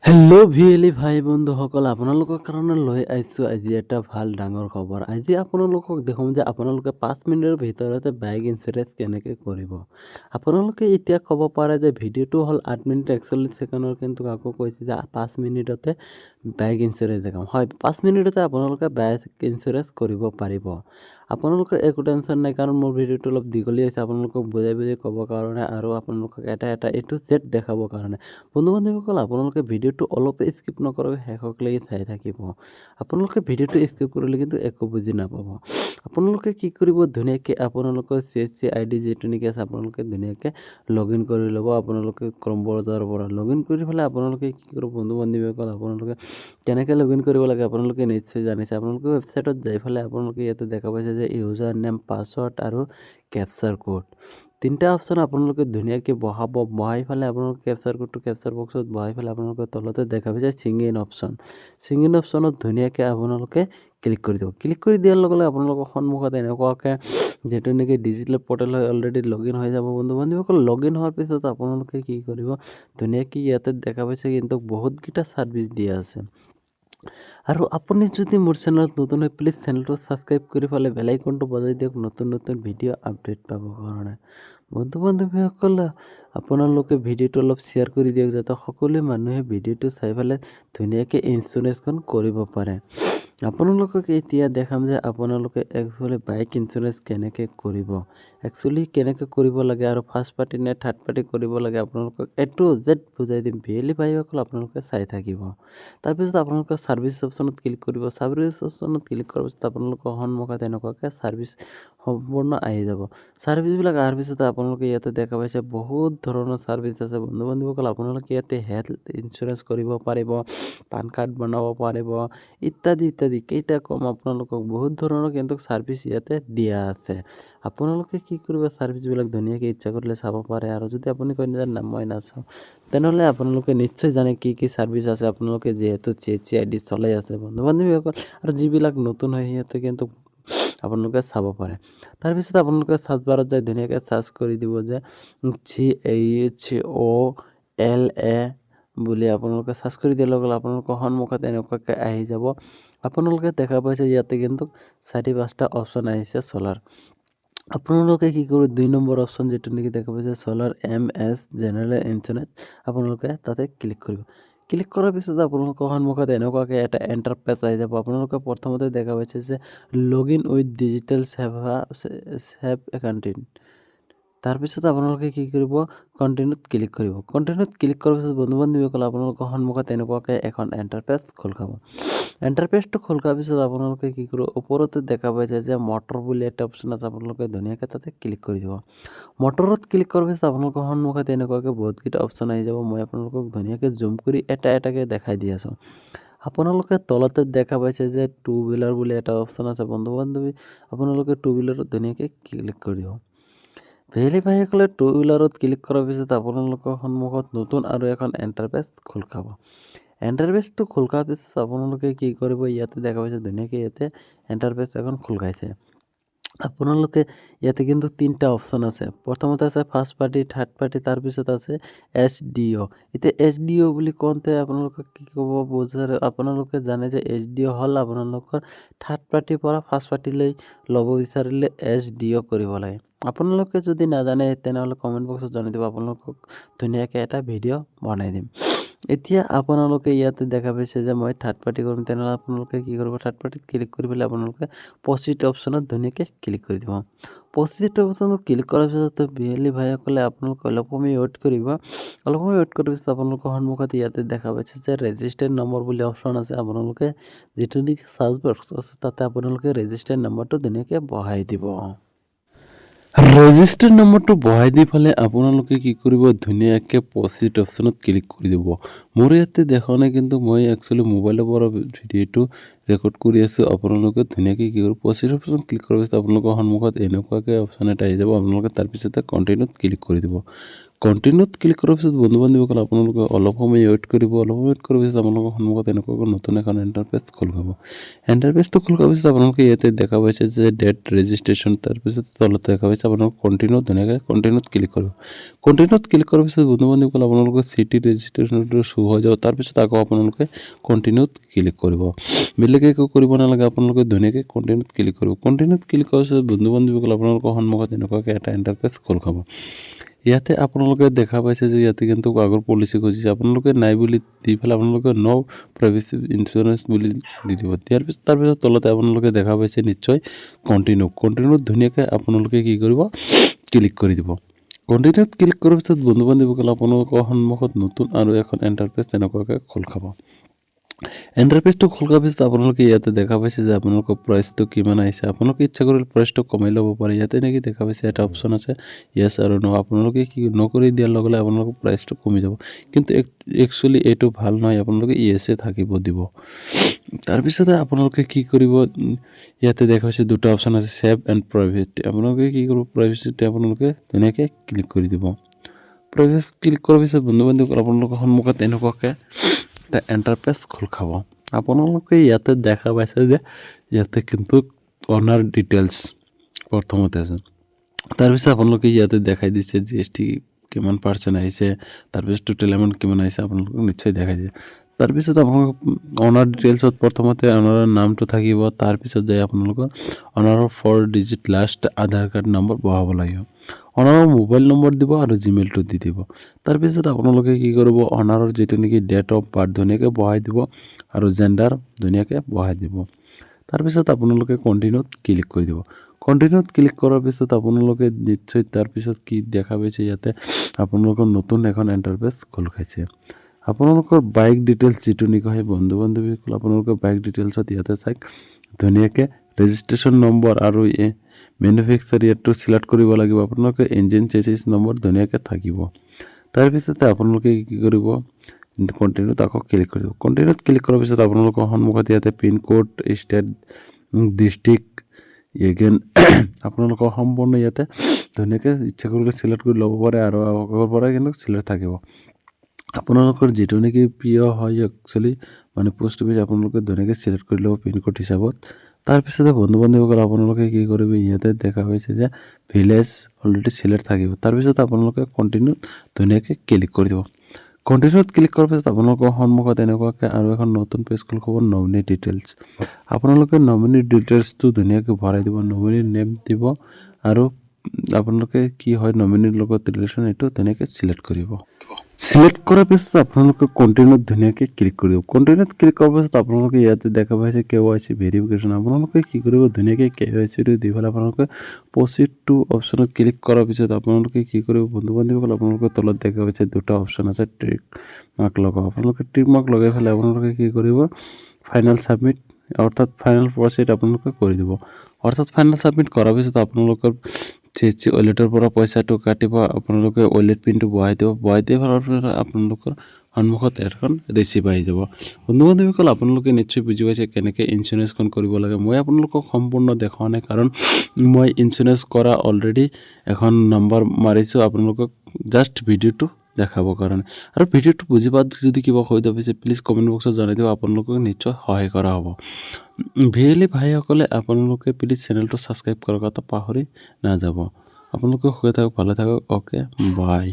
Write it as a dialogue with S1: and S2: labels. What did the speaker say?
S1: Hello' VLE ভাই বন্ধুসকল, আপোনালোকৰ কাৰণে লৈ আহিছোঁ আজি এটা ভাল ডাঙৰ খবৰ। আজি আপোনালোকক দেখুৱাম যে আপোনালোকে 5 মিনিটৰ ভিতৰতে বাইক ইঞ্চুৰেঞ্চ কেনেকৈ কৰিব। আপোনালোকে এতিয়া ক'ব পাৰে যে ভিডিঅ'টো হ'ল 8 মিনিট 41 ছেকেণ্ডৰ, কিন্তু আকৌ কৈছে যে 5 মিনিটতে বাইক ইঞ্চুৰেঞ্চ দেখাম। হয়, 5 মিনিটতে আপোনালোকে বাইক ইঞ্চুৰেঞ্চ কৰিব পাৰিব। আপোনালোকে একো টেনশ্যন নাই, কাৰণ মোৰ ভিডিঅ'টো অলপ দীঘলীয়া হৈছে আপোনালোকক বুজাই ক'বৰ কাৰণে আৰু আপোনালোকক এটা A to Z দেখাবৰ কাৰণে। বন্ধু বান্ধৱীসকল, আপোনালোকে ভিডিঅ'টো অলপ স্কিপ নকৰাকৈ শেষলৈকে চাই থাকিব। আপোনালোকে ভিডিঅ'টো স্কিপ কৰিলে কিন্তু একো বুজি নাপাব। আপোনালোকে কি কৰিব, ধুনীয়াকৈ আপোনালোকৰ CSC ID যিটো নেকি আছে আপোনালোকে ধুনীয়াকৈ লগ ইন কৰি ল'ব। আপোনালোকে ক্ৰম ব্ৰাউজাৰৰ পৰা লগ ইন কৰি পেলাই আপোনালোকে কি কৰিব, বন্ধু বান্ধৱীসকল আপোনালোকে কেনেকৈ লগ ইন কৰিব লাগে আপোনালোকে নিশ্চয় জানিছে। আপোনালোকে ৱেবছাইটত যাই পেলাই আপোনালোকে ইয়াতে দেখা পাইছে যে ইউজাৰ নেম, পাছৱৰ্ড আৰু কেপচাৰ কোড, তিনিটা অপশ্যন আপোনালোকে ধুনীয়াকৈ বহাই পেলাই আপোনালোকে কেপচাৰ কোডটো কেপচাৰ বক্সত বহাই পেলাই আপোনালোকে তলতে দেখা পাইছে চিং ইন অপশ্যন। চিং ইন অপশ্যনত ধুনীয়াকৈ আপোনালোকে ক্লিক কৰি দিব। ক্লিক কৰি দিয়াৰ লগে লগে আপোনালোকৰ সন্মুখত এনেকুৱাকৈ যিটো নেকি ডিজিটেল পৰ্টেল হয় অলৰেডি লগ ইন হৈ যাব। বন্ধু বান্ধৱীসকল, লগ ইন হোৱাৰ পিছত আপোনালোকে কি কৰিব, ধুনীয়াকৈ ইয়াতে দেখা পাইছে কিন্তু বহুতকেইটা ছাৰ্ভিচ দিয়া আছে। আৰু আপুনি যদি মোৰ চেনেলত নতুন হয়, প্লিজ চেনেলটো ছাবস্ক্ৰাইব কৰি পেলাই বেল আইকনটো বজাই দিয়ক নতুন নতুন ভিডিঅ' আপডেট পাবৰ কাৰণে। বন্ধু বান্ধৱীসকল, আপোনালোকে ভিডিঅ'টো অলপ শ্বেয়াৰ কৰি দিয়ক যাতে সকলো মানুহে ভিডিঅ'টো চাই পেলাই ধুনীয়াকৈ ইঞ্চুৰেঞ্চখন কৰিব পাৰে। আপোনালোকক এতিয়া দেখাম যে আপোনালোকে একচুৱেলি বাইক ইঞ্চুৰেঞ্চ কেনেকৈ কৰিব, কেনেকৈ কৰিব লাগে আৰু ফাৰ্ষ্ট পাৰ্টি নে থাৰ্ড পাৰ্টি কৰিব লাগে আপোনালোকক A to Z বুজাই দিম। ভিএলি ভাইসকল আপোনালোকে চাই থাকিব। তাৰপিছত আপোনালোকে ছাৰ্ভিচ অপশ্যনত ক্লিক কৰিব। ছাৰ্ভিচ অপশ্যনত ক্লিক কৰাৰ পিছত আপোনালোকৰ সন্মুখত এনেকুৱাকৈ ছাৰ্ভিচ সম্পূৰ্ণ আহি যাব। ছাৰ্ভিচবিলাক অহাৰ পিছত আপোনালোকে ইয়াতে দেখা পাইছে বহুত ধৰণৰ ছাৰ্ভিচ আছে। বন্ধু বান্ধৱীসকল, আপোনালোকে ইয়াতে হেল্থ ইঞ্চুৰেঞ্চ কৰিব পাৰিব, পান কাৰ্ড বনাব পাৰিব, ইত্যাদি ইত্যাদি। কেইটা কম আপোনালোকক বহুত ধৰণৰ কিন্তু ছাৰ্ভিচ ইয়াতে দিয়া আছে। আপোনালোকে কি কৰিব, ছাৰ্ভিচবিলাক ধুনীয়াকৈ ইচ্ছা কৰিলে চাব পাৰে। আৰু যদি আপুনি কয় যে না মই নাচাওঁ, তেনেহ'লে আপোনালোকে নিশ্চয় জানে কি কি ছাৰ্ভিচ আছে। আপোনালোকে যিহেতু CSC ID চলাই আছে বন্ধু বান্ধৱীসকল, আৰু যিবিলাক নতুন হয় সিহঁতে কিন্তু আপোনালোকে চাব পাৰে। তাৰপিছত আপোনালোকে চাৰ্চ বাৰত যাই ধুনীয়াকৈ চাৰ্চ কৰি দিব যে CHOLA বুলি আপোনালোকে চাৰ্চ কৰি দিয়াৰ লগে লগে আপোনালোকৰ সন্মুখত এনেকুৱাকৈ আহি যাব। আপোনালোকে দেখা পাইছে ইয়াতে কিন্তু 4-5টা অপশ্যন আহিছে চলাৰ। আপোনালোকে কি কৰিব, 2 নম্বৰ অপশ্যন যিটো নেকি দেখা পাইছে চলাৰ MS জেনেৰেল ইঞ্চুৰেঞ্চ, আপোনালোকে তাতে ক্লিক কৰিব। ক্লিক কৰাৰ পিছত আপোনালোকৰ সন্মুখত এনেকুৱাকৈ এটা ইণ্টাৰফেচ আহি যাব। আপোনালোকে প্ৰথমতে দেখা পাইছে যে লগ ইন উইথ ডিজিটেল ছেভ একাউণ্ট। তাৰপিছত আপোনালোকে কি কৰিব, কণ্টিনিউত ক্লিক কৰিব। কণ্টিনিউত ক্লিক কৰাৰ পিছত বন্ধু বান্ধৱীসকল আপোনালোকৰ সন্মুখত এনেকুৱাকৈ এখন ইণ্টাৰফেচ খোল খাব। ইণ্টাৰফেচটো খোল খোৱাৰ পিছত আপোনালোকে কি কৰিব, ওপৰতে দেখা পাইছে যে মটৰ বুলি এটা অপশ্যন আছে, আপোনালোকে ধুনীয়াকৈ তাতে ক্লিক কৰি দিব। মটৰত ক্লিক কৰাৰ পিছত আপোনালোকৰ সন্মুখত এনেকুৱাকৈ বহুতকেইটা অপশ্যন আহি যাব। মই আপোনালোকক ধুনীয়াকৈ জুম কৰি এটা এটাকৈ দেখাই দি আছোঁ। আপোনালোকে তলতে দেখা পাইছে যে 2 হুইলাৰ বুলি এটা অপশ্যন আছে। বন্ধু বান্ধৱী, আপোনালোকে 2 হুইলাৰত ধুনীয়াকৈ ক্লিক কৰি দিব। ভিএলি ভাইসকলে 2 হুইলাৰত ক্লিক কৰাৰ পিছত আপোনালোকৰ সন্মুখত নতুন আৰু এখন ইণ্টাৰফেচ খোল খাব। ইণ্টাৰফেচটো খোল খোৱাৰ পিছত আপোনালোকে কি কৰিব, ইয়াতে দেখা পাইছে ধুনীয়াকৈ ইয়াতে ইণ্টাৰফেচ এখন খোল খাইছে। আপোনালোকে ইয়াতে কিন্তু 3টা অপশ্যন আছে। প্ৰথমতে আছে ফাৰ্ষ্ট পাৰ্টি, থাৰ্ড পাৰ্টি, তাৰপিছত আছে HDO। এতিয়া HDO বুলি কওঁতে আপোনালোকে কি ক'ব বুজাৰে, আপোনালোকে জানে যে HDO হ'ল আপোনালোকৰ থাৰ্ড পাৰ্টিৰ পৰা ফাৰ্ষ্ট পাৰ্টিলৈ ল'ব বিচাৰিলে HDO কৰিব লাগে। আপোনালোকে যদি নাজানে তেনেহ'লে কমেণ্ট বক্সত জনাই দিব, আপোনালোকক ধুনীয়াকৈ এটা ভিডিঅ' বনাই দিম। এতিয়া আপোনালোকে ইয়াতে দেখা পাইছে যে মই থাৰ্ড পাৰ্টি কৰিম, তেনেহ'লে আপোনালোকে কি কৰিব, থাৰ্ড পাৰ্টিত ক্লিক কৰি পেলাই আপোনালোকে প্ৰচিড অপশ্যনত ধুনীয়াকৈ ক্লিক কৰি দিব। প্ৰচিড অপশ্যনত ক্লিক কৰাৰ পিছত ভিএলি ভাইসকলে আপোনালোকে অলপ সময় ৱেইট কৰিব। অলপ সময় ৱেইট কৰাৰ পিছত আপোনালোকৰ সন্মুখত ইয়াতে দেখা পাইছে যে ৰেজিষ্টাৰ নম্বৰ বুলি অপশ্যন আছে। আপোনালোকে যিটো নেকি চাৰ্চ বক্স আছে তাতে আপোনালোকে ৰেজিষ্টাৰ নম্বৰটো ধুনীয়াকৈ বহাই দিব। ৰেজিষ্টাৰ নম্বৰটো বহাই দি পেলাই আপোনালোকে কি কৰিব, ধুনীয়াকৈ প্ৰচিড অপশ্যনত ক্লিক কৰি দিব। মোৰ ইয়াতে দেখা নাই, কিন্তু মই একচুৱেলি মোবাইলৰ পৰা ভিডিঅ'টো ৰেকৰ্ড কৰি আছোঁ। আপোনালোকে ধুনীয়াকৈ কি কৰিব, প্ৰচিড অপশ্যন ক্লিক কৰাৰ পিছত আপোনালোকৰ সন্মুখত এনেকুৱাকৈ অপশ্যন এটা আহি যাব। আপোনালোকে তাৰপিছতে কণ্টিনিউত ক্লিক কৰি দিব। কণ্টিনিউত ক্লিক কৰাৰ পিছত বন্ধু বান্ধৱীসকল আপোনালোকে অলপ সময় ৱেইট কৰিব পিছত আপোনালোকৰ সন্মুখত এনেকুৱাকৈ নতুন এখন এণ্টাৰপেজ খোল খাব এণ্টাৰপেজটো খোল খোৱাৰ পিছত আপোনালোকে ইয়াতে দেখা পাইছে যে ডেট ৰেজিষ্ট্ৰেশ্যন তাৰপিছত তলত দেখা পাইছে আপোনালোকে কণ্টিনিউত ধুনীয়াকৈ কণ্টিনিউত ক্লিক কৰিব কণ্টিনিউত ক্লিক কৰাৰ পিছত বন্ধু বান্ধৱীসকল আপোনালোকৰ চিটি ৰেজিষ্ট্ৰেশ্যনটো শ্ব' হৈ যাব তাৰপিছত আকৌ আপোনালোকে কণ্টিনিউত ক্লিক কৰিব বেলেগে একো কৰিব নালাগে আপোনালোকে ধুনীয়াকৈ কণ্টিনিউত ক্লিক কৰিব কণ্টিনিউত ক্লিক কৰাৰ পিছত বন্ধু বান্ধৱীসকল আপোনালোকৰ সন্মুখত এনেকুৱাকৈ এটা এণ্টাৰপেজ খোল খাব ইয়াতে আপোনালোকে দেখা পাইছে যে ইয়াতে কিন্তু আগৰ পলিচি খুজিছে আপোনালোকে নাই বুলি দি পেলাই আপোনালোকে ন' প্ৰাইভেচি ইঞ্চুৰেঞ্চ বুলি দি দিব তাৰপিছত তলতে আপোনালোকে দেখা পাইছে নিশ্চয় কণ্টিনিউত ধুনীয়াকৈ আপোনালোকে কি কৰিব ক্লিক কৰি দিব কণ্টিনিউত ক্লিক কৰাৰ পিছত বন্ধু বান্ধৱীসকল আপোনালোকৰ সন্মুখত নতুন আৰু এখন এণ্টাৰপেজ তেনেকুৱাকৈ খোল খাব এণ্টাৰপেজটো খোল খোৱাৰ পিছত আপোনালোকে ইয়াতে দেখা পাইছে যে আপোনালোকৰ প্ৰাইচটো কিমান আহিছে আপোনালোকে ইচ্ছা কৰিলে প্ৰাইচটো কমাই ল'ব পাৰে ইয়াতে নেকি দেখা পাইছে এটা অপশ্যন আছে য়েছ আৰু ন' আপোনালোকে কি নকৰি দিয়াৰ লগে লগে আপোনালোকৰ প্ৰাইচটো কমি যাব কিন্তু একচুৱেলি এইটো ভাল নহয় আপোনালোকে য়েছে থাকিব দিব তাৰপিছতে আপোনালোকে কি কৰিব ইয়াতে দেখা পাইছে দুটা অপশ্যন আছে ছেভ এণ্ড প্ৰাইভেট আপোনালোকে কি কৰিব প্ৰাইভেচিতে আপোনালোকে ধুনীয়াকৈ ক্লিক কৰি দিব প্ৰাইভেট ক্লিক কৰাৰ পিছত বন্ধু বান্ধৱীসকল আপোনালোকৰ সন্মুখত এনেকুৱাকৈ এটা এণ্টাৰপেজ খোল খাব আপোনালোকে ইয়াতে দেখা পাইছে যে ইয়াতে কিন্তু অনাৰ ডিটেইলছ প্ৰথমতে আছে তাৰপিছত আপোনালোকে ইয়াতে দেখাই দিছে GST কিমান পাৰ্চেণ্ট আহিছে তাৰপিছত টোটেল এমাউণ্ট কিমান আহিছে আপোনালোকক নিশ্চয় দেখাই দিয়ে তাৰপিছত আপোনালোক অনাৰ ডিটেইলছত প্ৰথমতে অনাৰৰ নামটো থাকিব তাৰপিছত যায় আপোনালোকৰ অনাৰৰ 4 ডিজিট লাষ্ট আধাৰ কাৰ্ড নম্বৰ বহাব লাগিব অনাৰৰ মোবাইল নম্বৰ দিব আৰু জিমেইলটো দি দিব তাৰপিছত আপোনালোকে কি কৰিব অনাৰৰ যিটো নেকি ডেট অফ বাৰ্থ ধুনীয়াকৈ বহাই দিব আৰু জেণ্ডাৰ ধুনীয়াকৈ বহাই দিব তাৰপিছত আপোনালোকে কণ্টিনিউত ক্লিক কৰি দিব কণ্টিনিউত ক্লিক কৰাৰ পিছত আপোনালোকে নিশ্চয় তাৰপিছত কি দেখা পাইছে ইয়াতে আপোনালোকৰ নতুন এখন এণ্টাৰপেজ খোল খাইছে আপোনালোকৰ বাইক ডিটেইলছ যিটো নেকি হয় বন্ধু বান্ধৱীসকল আপোনালোকৰ বাইক ডিটেইলছত ইয়াতে চাওক ধুনীয়াকৈ ৰেজিষ্ট্ৰেশ্যন নম্বৰ আৰু মেনুফেকচাৰ ইয়াৰটো চিলেক্ট কৰিব লাগিব আপোনালোকে ইঞ্জিন চেচিছ নম্বৰ ধুনীয়াকৈ থাকিব তাৰপিছতে আপোনালোকে কি কৰিব কণ্টিনিউত আকৌ ক্লিক কৰিব কণ্টিনিউত ক্লিক কৰাৰ পিছত আপোনালোকৰ সন্মুখত ইয়াতে পিনক'ড ষ্টেট ডিষ্ট্ৰিক্ট এগেইন আপোনালোকৰ সম্পূৰ্ণ ইয়াতে ধুনীয়াকৈ ইচ্ছা কৰিলে চিলেক্ট কৰি ল'ব পাৰে আৰু আগৰ পৰাই কিন্তু চিলেক্ট থাকিব আপোনালোকৰ যিটো নেকি প্ৰিয় হয় একচুৱেলি মানে পোষ্ট অফিচ আপোনালোকে ধুনীয়াকৈ চিলেক্ট কৰি ল'ব পিনক'ড হিচাপত তাৰপিছতে বন্ধু বান্ধৱীসকল আপোনালোকে কি কৰিব ইয়াতে দেখা পাইছে যে ভিলেজ অলৰেডি চিলেক্ট থাকিব তাৰপিছত আপোনালোকে কণ্টিনিউত ধুনীয়াকৈ ক্লিক কৰি দিব কণ্টিনিউত ক্লিক কৰাৰ পিছত আপোনালোকৰ সন্মুখত এনেকুৱাকৈ আৰু এখন নতুন পেজ খোল খাব নমিনি ডিটেইলছ আপোনালোকে নমিনি ডিটেইলছটো ধুনীয়াকৈ ভৰাই দিব নমিনি নেম দিব আৰু আপোনালোকে কি হয় নমিনিৰ লগত ৰিলেশ্যন এইটো ধুনীয়াকৈ চিলেক্ট কৰিব সিলেক্ট কৰাৰ পিছত আপোনালোকে কণ্টিনিউত ধুনীয়াকৈ ক্লিক কৰি দিব কণ্টিনিউত ক্লিক কৰাৰ পিছত আপোনালোকে ইয়াতে দেখা পাইছে KYC ভেৰিফিকেশ্যন আপোনালোকে কি কৰিব ধুনীয়াকৈ KYCটো দি পেলাই আপোনালোকে প্ৰচিড টু অপশ্যনত ক্লিক কৰাৰ পিছত আপোনালোকে কি কৰিব বন্ধু বান্ধৱীসকল আপোনালোকৰ তলত দেখা পাইছে দুটা অপশ্যন আছে টিক মাৰ্ক লগাব আপোনালোকে টিক মাৰ্ক লগাই পেলাই আপোনালোকে কি কৰিব ফাইনেল ছাবমিট অৰ্থাৎ ফাইনেল প্ৰচিড আপোনালোকে কৰি দিব অৰ্থাৎ ফাইনেল ছাবমিট কৰাৰ পিছত আপোনালোকৰ CHC ৱালেটৰ পৰা পইচাটো কাটিব আপোনালোকে ৱালেট পিনটো বহাই দিব আপোনালোকৰ সন্মুখত এখন ৰিচিপ্ট আহি যাব বন্ধু বান্ধৱীসকল আপোনালোকে নিশ্চয় বুজি পাইছে কেনেকৈ ইঞ্চুৰেঞ্চখন কৰিব লাগে মই আপোনালোকক সম্পূৰ্ণ দেখুওৱা নাই কাৰণ মই ইঞ্চুৰেঞ্চ কৰা অলৰেডি এখন নম্বৰ মাৰিছোঁ আপোনালোকক জাষ্ট ভিডিঅ'টো দেখাবৰ কাৰণে আৰু ভিডিঅ'টো বুজি পাত যদি কিবা অসুবিধা পাইছে প্লিজ কমেণ্ট বক্সত জনাই দিব আপোনালোকক নিশ্চয় সহায় কৰা হ'ব ভিএলই ভাইসকলে আপোনালোকে প্লিজ চেনেলটো ছাবস্ক্ৰাইব কৰাৰ কথা পাহৰি নাযাব আপোনালোকে সুখে থাকক ভালে থাকক অ'কে বাই